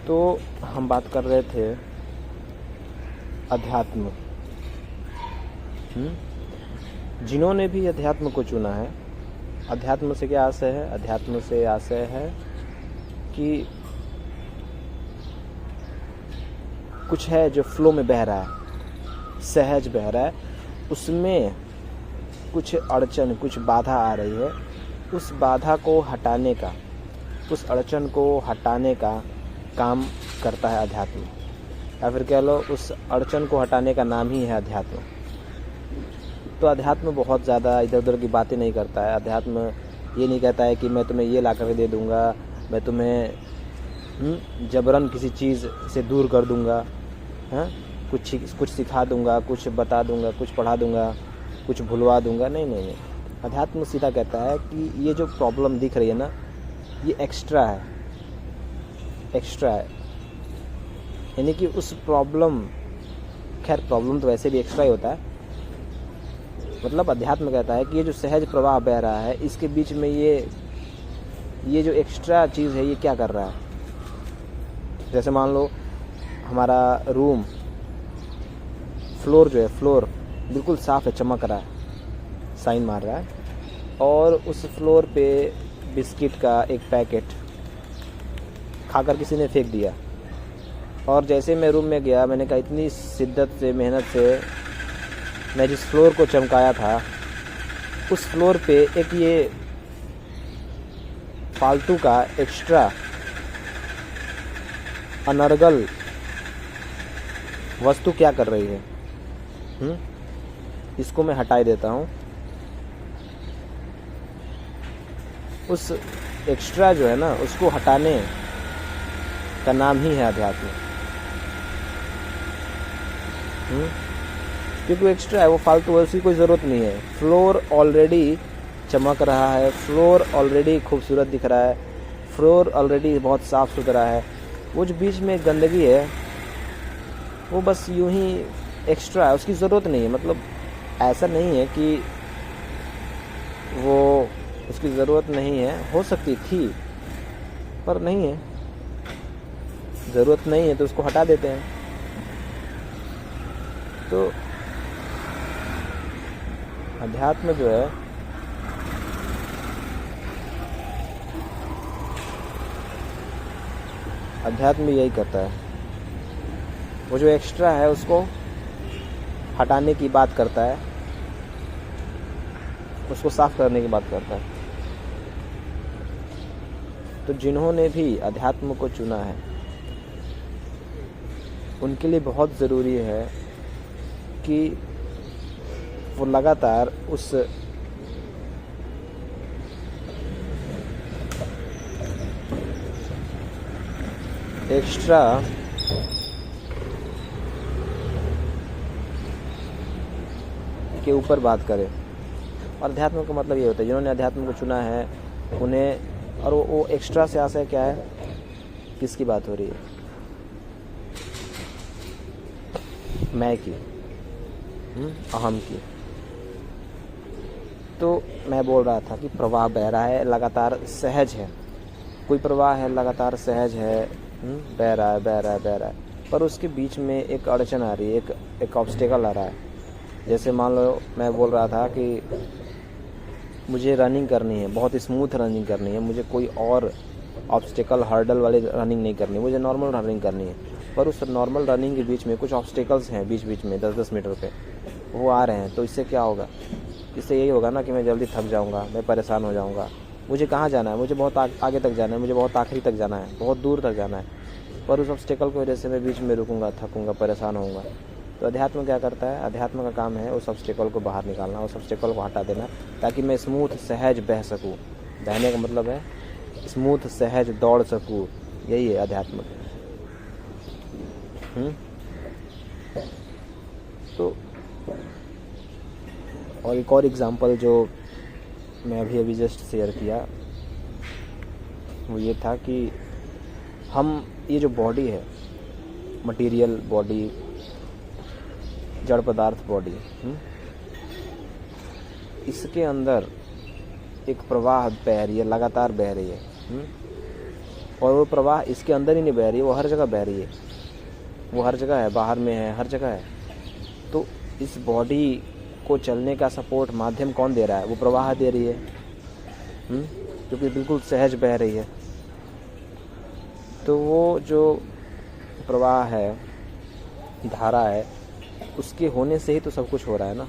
तो हम बात कर रहे थे अध्यात्म। जिन्होंने भी अध्यात्म को चुना है, अध्यात्म से क्या आशय है? अध्यात्म से आशय है कि कुछ है जो फ्लो में बह रहा है, सहज बह रहा है, उसमें कुछ अड़चन, कुछ बाधा आ रही है, उस बाधा को हटाने का, उस अड़चन को हटाने का काम करता है अध्यात्म, या फिर कह लो उस अड़चन को हटाने का नाम ही है अध्यात्म। तो अध्यात्म बहुत ज़्यादा इधर उधर की बातें नहीं करता है। अध्यात्म ये नहीं कहता है कि मैं तुम्हें ये ला कर दे दूँगा, मैं तुम्हें जबरन किसी चीज़ से दूर कर दूँगा, कुछ सिखा दूँगा, कुछ बता दूँगा, कुछ पढ़ा दूँगा, कुछ भुलवा दूँगा। नहीं। अध्यात्म सीधा कहता है कि ये जो प्रॉब्लम दिख रही है ना, ये एक्स्ट्रा है, यानी कि उस प्रॉब्लम, खैर प्रॉब्लम तो वैसे भी एक्स्ट्रा ही होता है, मतलब अध्यात्म कहता है कि ये जो सहज प्रवाह बह रहा है, इसके बीच में ये जो एक्स्ट्रा चीज़ है, ये क्या कर रहा है। जैसे मान लो हमारा रूम, फ्लोर जो है, फ्लोर बिल्कुल साफ़ है, चमक रहा है, साइन मार रहा है, और उस फ्लोर पे बिस्किट का एक पैकेट खाकर किसी ने फेंक दिया, और जैसे मैं रूम में गया, मैंने कहा इतनी शिद्दत से, मेहनत से मैं जिस फ्लोर को चमकाया था, उस फ्लोर पे एक ये फालतू का एक्स्ट्रा अनर्गल वस्तु क्या कर रही है, इसको मैं हटा देता हूँ। उस एक्स्ट्रा जो है ना, उसको हटाने का नाम ही है अध्यात्म। क्योंकि वो एक्स्ट्रा है, वो फालतू है, उसकी कोई ज़रूरत नहीं है। फ्लोर ऑलरेडी चमक रहा है, फ्लोर ऑलरेडी खूबसूरत दिख रहा है, फ्लोर ऑलरेडी बहुत साफ़ सुथरा है। वो जो बीच में गंदगी है, वो बस यूं ही एक्स्ट्रा है, उसकी ज़रूरत नहीं है। मतलब ऐसा नहीं है कि वो उसकी ज़रूरत नहीं है, हो सकती थी पर नहीं है, ज़रूरत नहीं है तो उसको हटा देते हैं। तो अध्यात्म जो है, अध्यात्म यही करता है, वो जो एक्स्ट्रा है उसको हटाने की बात करता है, उसको साफ करने की बात करता है। तो जिन्होंने भी अध्यात्म को चुना है, उनके लिए बहुत ज़रूरी है कि वो लगातार उस एक्स्ट्रा के ऊपर बात करें। और अध्यात्म का मतलब ये होता है, जिन्होंने अध्यात्म को चुना है उन्हें, और वो एक्स्ट्रा से आशय क्या है, किसकी बात हो रही है? मैं की, अहम की। तो मैं बोल रहा था कि प्रवाह बह रहा है, लगातार सहज है, कोई प्रवाह है, लगातार सहज है, बह रहा है, पर उसके बीच में एक अड़चन आ रही है, एक ऑब्स्टेकल आ रहा है। जैसे मान लो मैं बोल रहा था कि मुझे रनिंग करनी है, बहुत स्मूथ रनिंग करनी है, मुझे कोई और ऑब्स्टेकल, हर्डल वाली रनिंग नहीं करनी, मुझे नॉर्मल रनिंग करनी है। पर उस नॉर्मल रनिंग के बीच में कुछ ऑब्स्टेकल्स हैं, बीच में 10-10 मीटर पे वो आ रहे हैं। तो इससे क्या होगा? इससे यही होगा ना कि मैं जल्दी थक जाऊँगा, मैं परेशान हो जाऊँगा। मुझे कहाँ जाना है? मुझे बहुत आगे तक जाना है, मुझे बहुत आखिरी तक जाना है, बहुत दूर तक जाना है, पर उस ऑब्स्टेकल की वजह से मैं बीच में रुकूँगा, थकूँगा, परेशान होऊंगा। तो अध्यात्म क्या करता है? अध्यात्म का काम है उस ऑब्स्टेकल को बाहर निकालना, उस ऑब्स्टेकल को हटा देना, ताकि मैं स्मूथ सहज बह सकूँ। बहने का मतलब है स्मूथ सहज दौड़ सकूँ, यही है अध्यात्म। तो और एक और एग्जांपल जो मैं अभी जस्ट शेयर किया, वो ये था कि हम, ये जो बॉडी है, मटेरियल बॉडी, जड़ पदार्थ बॉडी, इसके अंदर एक प्रवाह बह रही है, लगातार बह रही है। और वो प्रवाह इसके अंदर ही नहीं बह रही है, वो हर जगह बह रही है, वो हर जगह है, बाहर में है, हर जगह है। तो इस बॉडी को चलने का सपोर्ट माध्यम कौन दे रहा है? वो प्रवाह दे रही है, क्योंकि बिल्कुल सहज बह रही है। तो वो जो प्रवाह है, धारा है, उसके होने से ही तो सब कुछ हो रहा है ना।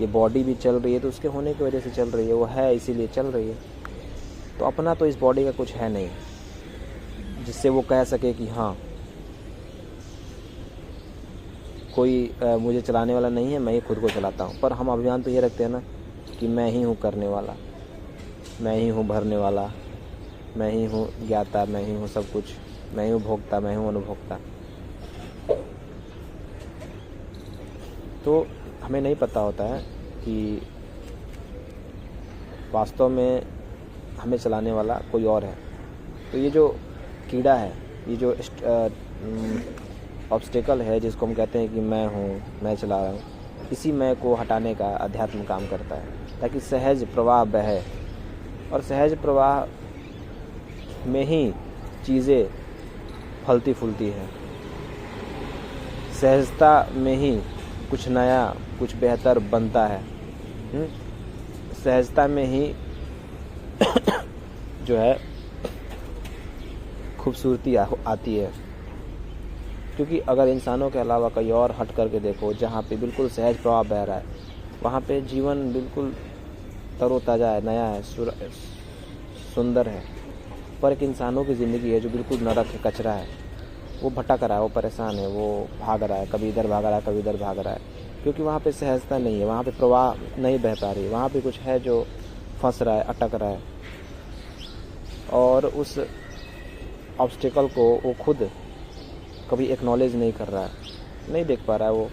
ये बॉडी भी चल रही है तो उसके होने की वजह से चल रही है, वो है इसीलिए चल रही है। तो अपना तो इस बॉडी का कुछ है नहीं जिससे वो कह सके कि हाँ कोई मुझे चलाने वाला नहीं है, मैं ही खुद को चलाता हूँ। पर हम अभिमान तो ये रखते हैं ना कि मैं ही हूँ करने वाला, मैं ही हूँ भरने वाला, मैं ही हूँ ज्ञाता, मैं ही हूँ सब कुछ, मैं ही हूँ भोक्ता, मैं हूँ अनुभोक्ता। तो हमें नहीं पता होता है कि वास्तव में हमें चलाने वाला कोई और है। तो ये जो कीड़ा है, ये जो ऑब्स्टेकल है जिसको हम कहते हैं कि मैं हूँ, मैं चला रहा हूँ, इसी मैं को हटाने का अध्यात्म काम करता है, ताकि सहज प्रवाह बहे। और सहज प्रवाह में ही चीज़ें फलती फूलती हैं, सहजता में ही कुछ नया, कुछ बेहतर बनता है। सहजता में ही जो है खूबसूरती आती है। क्योंकि अगर इंसानों के अलावा कहीं और हट करके देखो जहाँ पे बिल्कुल सहज प्रवाह बह रहा है, वहाँ पे जीवन बिल्कुल तरोताज़ा है, नया है, सुंदर है। पर एक इंसानों की ज़िंदगी है जो बिल्कुल नरक है, कचरा है, वो भटक रहा है, वो परेशान है, वो भाग रहा है, कभी इधर भाग रहा है, कभी इधर भाग रहा है, क्योंकि वहाँ पे सहजता नहीं है, वहाँ पे प्रवाह नहीं बह पा रही, वहाँ पे कुछ है जो फंस रहा है, अटक रहा है। और उस ऑब्स्टिकल को वो खुद कभी एक्नॉलेज नहीं कर रहा है, नहीं देख पा रहा है वो।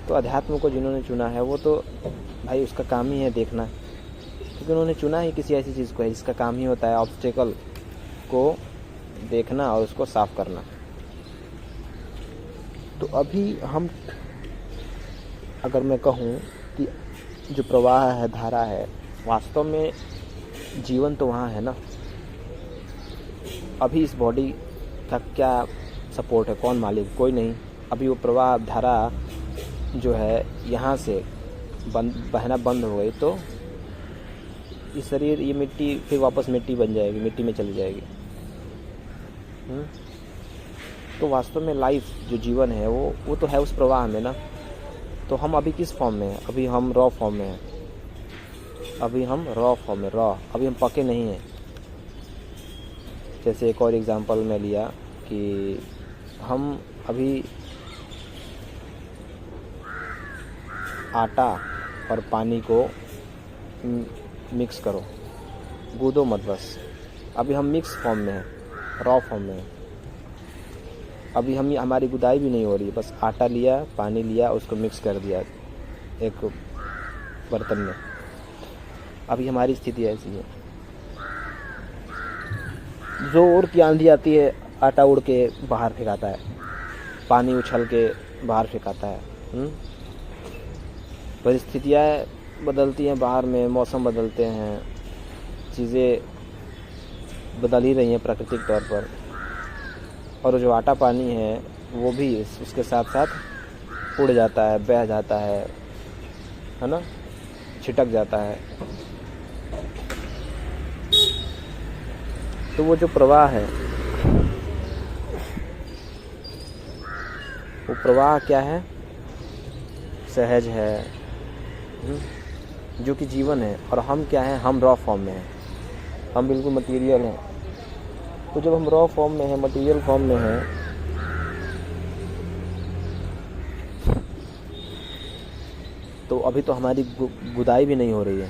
तो अध्यात्म को जिन्होंने चुना है वो तो भाई उसका काम ही है देखना, क्योंकि उन्होंने चुना ही किसी ऐसी चीज़ को है जिसका काम ही होता है ऑब्स्टिकल को देखना और उसको साफ करना। तो अभी हम, अगर मैं कहूँ कि जो प्रवाह है, धारा है, वास्तव में जीवन तो वहाँ है ना। अभी इस बॉडी का क्या सपोर्ट है? कौन मालिक? कोई नहीं। अभी वो प्रवाह धारा जो है यहाँ से बहना बंद हो गई तो ये शरीर, ये मिट्टी फिर वापस मिट्टी बन जाएगी, मिट्टी में चली जाएगी। तो वास्तव में लाइफ जो जीवन है वो तो है उस प्रवाह में ना। तो हम अभी किस फॉर्म में हैं? अभी हम रॉ फॉर्म में हैं, अभी हम रॉ फॉर्म में, अभी हम पके नहीं हैं। जैसे एक और एग्जांपल मैं लिया कि हम अभी आटा और पानी को मिक्स करो, गूदो मत बस। अभी हम मिक्स फॉर्म में हैं, रॉ फॉर्म में हैं। अभी हमारी गुदाई भी नहीं हो रही है, बस आटा लिया, पानी लिया, उसको मिक्स कर दिया एक बर्तन में। अभी हमारी स्थिति ऐसी है। जोर की आंधी आती है, आटा उड़ के बाहर फेंकाता है, पानी उछल के बाहर फेंकाता है। परिस्थितियाँ बदलती हैं, बाहर में मौसम बदलते हैं, चीज़ें बदल ही रही हैं प्राकृतिक तौर पर। और जो आटा पानी है वो भी उसके साथ साथ उड़ जाता है, बह जाता है ना, छिटक जाता है। तो वो जो प्रवाह है, वो प्रवाह क्या है? सहज है, जो कि जीवन है। और हम क्या हैं? हम रॉ फॉर्म में हैं, हम बिल्कुल मटेरियल हैं। तो जब हम रॉ फॉर्म में हैं, मटेरियल फॉर्म में हैं, तो अभी तो हमारी गुदाई भी नहीं हो रही है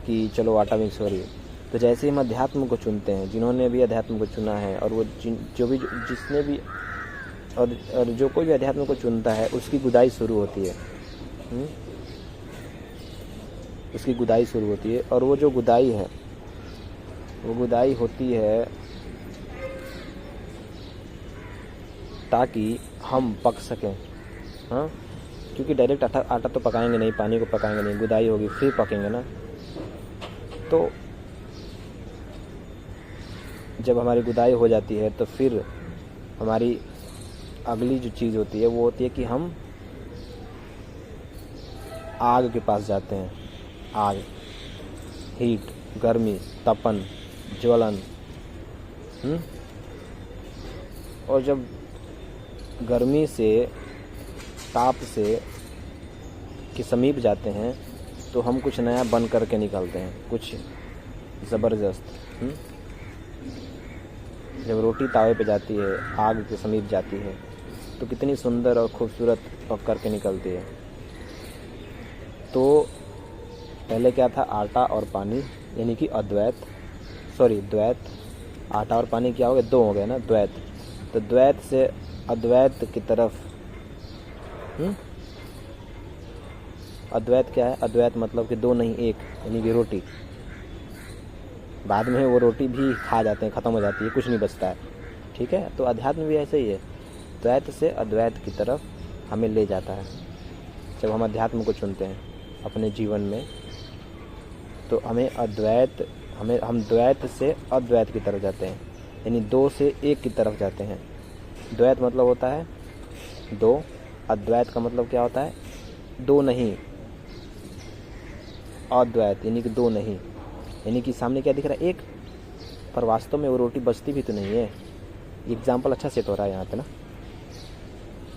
कि चलो आटा मिक्स हो रही है। तो जैसे हम अध्यात्म को चुनते हैं, जिन्होंने भी अध्यात्म को चुना है, और वो जिसने भी और जो कोई भी अध्यात्म को चुनता है उसकी गुदाई शुरू होती है। उसकी गुदाई शुरू होती है। और वो जो गुदाई है, वो गुदाई होती है ताकि हम पक सकें। हाँ, क्योंकि डायरेक्ट आटा तो पकाएंगे नहीं, पानी को पकाएंगे नहीं, गुदाई होगी फिर पकेंगे ना। तो जब हमारी गुदाई हो जाती है तो फिर हमारी अगली जो चीज़ होती है वो होती है कि हम आग के पास जाते हैं। आग, हीट, गर्मी, तपन, ज्वलन। और जब गर्मी से, ताप से के समीप जाते हैं तो हम कुछ नया बन करके निकलते हैं, कुछ ज़बरदस्त। जब रोटी तावे पे जाती है, आग के समीप जाती है, तो कितनी सुंदर और खूबसूरत पक करके निकलती है। तो पहले क्या था, आटा और पानी, यानी कि द्वैत। आटा और पानी क्या हो गया, दो हो गए ना, द्वैत। तो द्वैत से अद्वैत की तरफ। अद्वैत क्या है, अद्वैत मतलब कि दो नहीं एक, यानी कि रोटी। बाद में वो रोटी भी खा जाते हैं, ख़त्म हो जाती है, कुछ नहीं बचता है। ठीक है, तो अध्यात्म भी ऐसे ही है, द्वैत से अद्वैत की तरफ हमें ले जाता है। जब हम अध्यात्म को चुनते हैं अपने जीवन में तो हम द्वैत से अद्वैत की तरफ जाते हैं, यानी दो से एक की तरफ जाते हैं। द्वैत मतलब होता है दो, अद्वैत का मतलब क्या होता है, दो नहीं। अद्वैत यानी कि दो नहीं, यानी कि सामने क्या दिख रहा है, एक, पर वास्तव में वो रोटी बचती भी तो नहीं है। एग्जाम्पल अच्छा सेट हो रहा है यहाँ पे ना।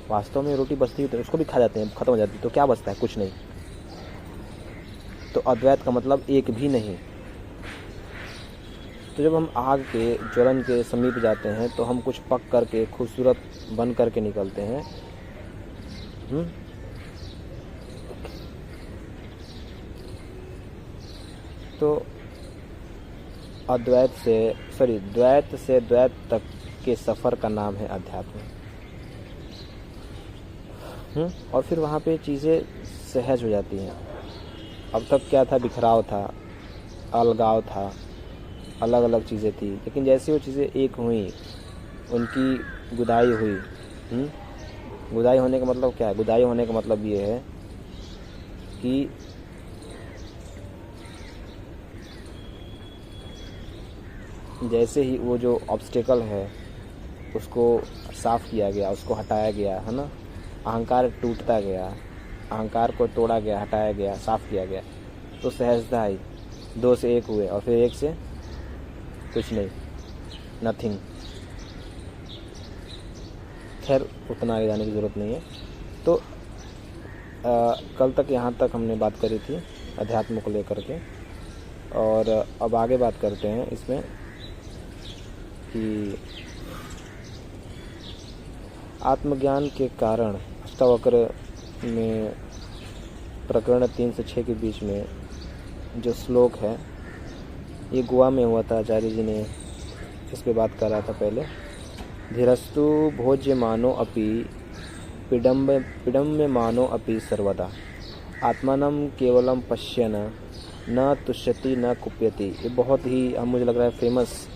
वास्तव में रोटी बचती भी तो उसको भी खा जाते हैं, ख़त्म हो जाती है, तो क्या बचता है, कुछ नहीं। तो अद्वैत का मतलब एक भी नहीं। तो जब हम आग के ज्वलन के समीप जाते हैं तो हम कुछ पक करके खूबसूरत बन करके निकलते हैं। तो द्वैत से द्वैत तक के सफ़र का नाम है अध्यात्म। और फिर वहाँ पे चीज़ें सहज हो जाती हैं। अब तक क्या था, बिखराव था, अलगाव था, अलग अलग चीज़ें थी, लेकिन जैसे वो चीज़ें एक हुई, उनकी गुदाई हुई। गुदाई होने का मतलब क्या है, गुदाई होने का मतलब ये है कि जैसे ही वो जो ऑब्स्टेकल है उसको साफ़ किया गया, उसको हटाया गया, है ना, अहंकार टूटता गया, अहंकार को तोड़ा गया, हटाया गया, साफ़ किया गया, तो सहजता आई, दो से एक हुए, और फिर एक से कुछ नहीं, नथिंग। खैर उतना आगे जाने की ज़रूरत नहीं है। तो कल तक यहाँ तक हमने बात करी थी अध्यात्म को लेकर के, और अब आगे बात करते हैं इसमें कि आत्मज्ञान के कारण अष्टावक्र में प्रकरण 3 से 6 के बीच में जो श्लोक है, ये गोवा में हुआ था, आचार्य जी ने इस पे बात कर रहा था पहले। धीरस्तु भोज्यमानो अपि पिडम्यमानो अपि सर्वदा आत्मानं केवलम पश्यन न तुष्यति न कुप्यति। ये बहुत ही मुझे लग रहा है फेमस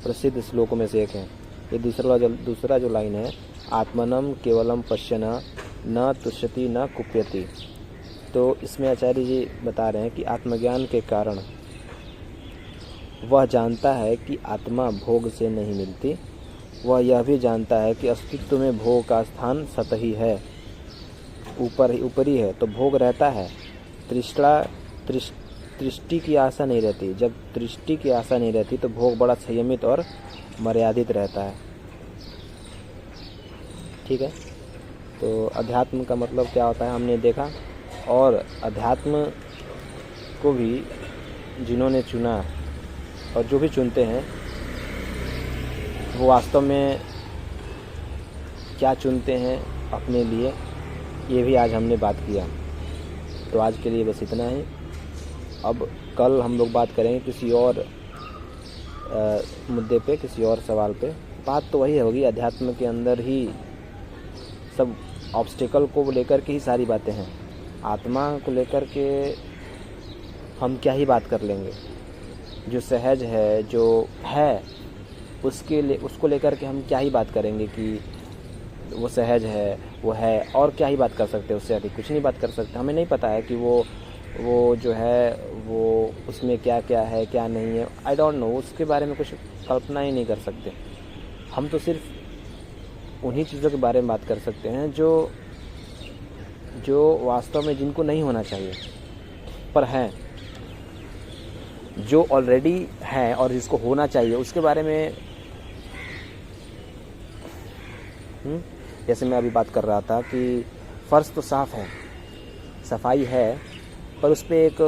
प्रसिद्ध श्लोकों में से एक है। ये दूसरा जो लाइन है, आत्मानं केवलम पश्यन न तुष्यति न कुप्यति। तो इसमें आचार्य जी बता रहे हैं कि आत्मज्ञान के कारण वह जानता है कि आत्मा भोग से नहीं मिलती। वह यह भी जानता है कि अस्तित्व में भोग का स्थान सतही है, ऊपरी है, तो भोग रहता है। दृष्टि की आशा नहीं रहती। जब दृष्टि की आशा नहीं रहती तो भोग बड़ा संयमित और मर्यादित रहता है। ठीक है, तो अध्यात्म का मतलब क्या होता है हमने देखा, और अध्यात्म को भी जिन्होंने चुना और जो भी चुनते हैं वो वास्तव में क्या चुनते हैं अपने लिए, ये भी आज हमने बात किया। तो आज के लिए बस इतना ही। अब कल हम लोग बात करेंगे किसी और मुद्दे पे, किसी और सवाल पे। बात तो वही होगी, अध्यात्म के अंदर ही सब ऑब्स्टेकल को लेकर के ही सारी बातें हैं। आत्मा को लेकर के हम क्या ही बात कर लेंगे, जो सहज है, जो है, उसको लेकर के हम क्या ही बात करेंगे कि वो सहज है, वो है, और क्या ही बात कर सकते हैं उससे अधिक कुछ नहीं बात कर सकते। हमें नहीं पता है कि वो वो जो है वो उसमें क्या क्या है क्या नहीं है, आई डोंट नो, उसके बारे में कुछ कल्पना ही नहीं कर सकते। हम तो सिर्फ उन्हीं चीज़ों के बारे में बात कर सकते हैं जो वास्तव में जिनको नहीं होना चाहिए पर हैं, जो ऑलरेडी है और जिसको होना चाहिए उसके बारे में। जैसे मैं अभी बात कर रहा था कि फ़र्श तो साफ़ है, सफाई है, पर उस पर एक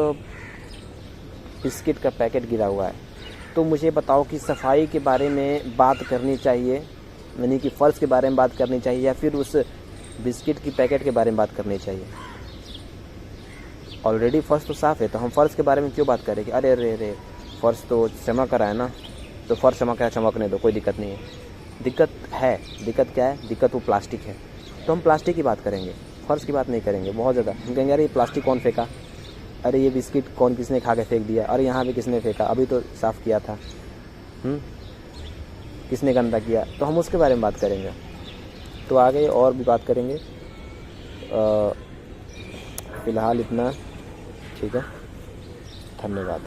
बिस्किट का पैकेट गिरा हुआ है। तो मुझे बताओ कि सफाई के बारे में बात करनी चाहिए, यानी कि फ़र्श के बारे में बात करनी चाहिए, या फिर उस बिस्किट की पैकेट के बारे में बात करनी चाहिए? ऑलरेडी फ़र्श तो साफ़ है, तो हम फ़र्श के बारे में क्यों बात करें कि अरे अरे अरे फ़र्श तो चमक रहा है ना, तो फ़र्श चमक रहा है, चमकने दो, कोई दिक्कत नहीं है। दिक्कत है, दिक्कत क्या है? दिक्कत वो प्लास्टिक है, तो हम प्लास्टिक की बात करेंगे, फ़र्श की बात नहीं करेंगे। बहुत ज़्यादा हम कहेंगे अरे ये प्लास्टिक कौन फेंका, अरे ये बिस्किट कौन किसने खा के फेंक दिया, अरे यहाँ भी किसने फेंका, अभी तो साफ़ किया था, किसने गंदा किया, तो हम उसके बारे में बात करेंगे। तो आगे और भी बात करेंगे, फ़िलहाल इतना ठीक है, धन्यवाद।